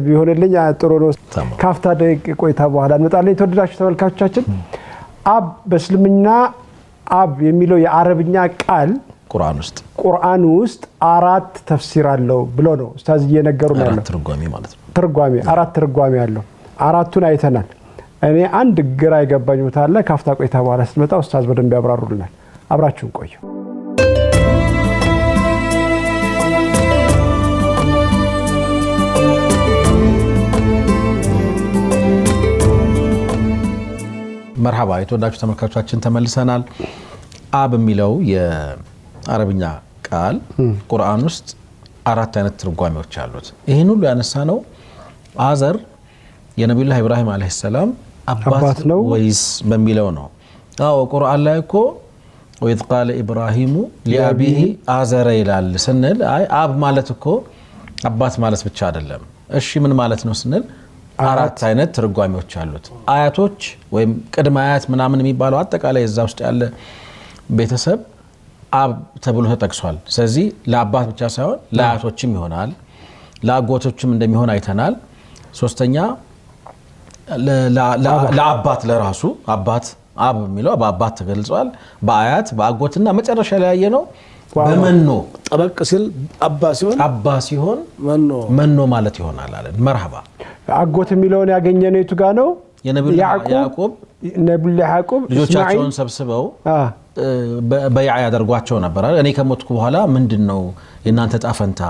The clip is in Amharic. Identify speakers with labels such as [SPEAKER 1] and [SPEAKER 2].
[SPEAKER 1] ቢሆንልኝ ጥሩ ነው ካፍታ ደቂቅ ቆይታ በኋላ እንመጣለን ተወደዳችሁ ተመልካቾቻችን አብ በእስልምና አብ የሚለው የአረብኛ ቃል ቁርአን ውስጥ አራት ተፍሲር አለው ብሎ ነው ኡስታዝ እየነገሩን ያለው
[SPEAKER 2] ትርጓሜ ማለት ነው
[SPEAKER 1] ትርጓሜ አራት ትርጓሜ አለው አራቱን አይተናል እኔ አንድ ግራ ይገባኝ ወታለ ካፍታ ቆይታ በኋላ ስትመጣ ኡስታዝ በደንብ ያብራሩልናል አብራችሁን ቆዩ
[SPEAKER 2] مرحبا የተወዳችሁ ተመልካቾቻችን ተመልሰናል አብ የሚለው የአረብኛ ቃል ቁርአን ውስጥ አራት አይነት ትርጓሜዎች አሉት ይሄን ሁሉ ያነሳነው አዘር የነብዩ ኢብራሂም አለይሂ ሰላም አባት ነው ወይስ በሚለው ነው አው ቁርአን ላይ እኮ ወይት ቃለ ኢብራሂሙ ሊአቢሂ አዘረ ይላል ስንል አይ አብ ማለት እኮ አባት ማለት ብቻ አይደለም እሺ ምን ማለት ነው ስንል አራት አይነት ትርጓሜዎች አሉት አያቶች ወይም ቅድመ አያት ምናምን የሚባለው አጠቃላይ እዛ ውስጥ ያለ ቤተሰብ አብ ተብሎ ተጠቅሷል ስለዚህ ለአባት ብቻ ሳይሆን ለአያቶችም ይሆናል ለአጎቶችም እንደሚሆን አይተናል ሶስተኛ ለአባት ለራሱ አባት አብ የሚለው በአባት ተገልጿል በአያት በአጎትና መጨረሻ ላይ ያየነው በመኖ
[SPEAKER 3] ጠበቅ ሲል አባ ሲሆን
[SPEAKER 2] መኖ ማለት ይሆናል አለ መርሐባ
[SPEAKER 1] አጎት የሚለውን ያገኘነው የቱ ጋር ነው
[SPEAKER 2] የነብዩ ያዕቆብ
[SPEAKER 1] ልጆቻቸውን
[SPEAKER 2] ሰብስበው በይዓ ያደርጓቸው ነበር እኔ ከሞትኩ በኋላ ምንድነው የናንተ ጣፈንታ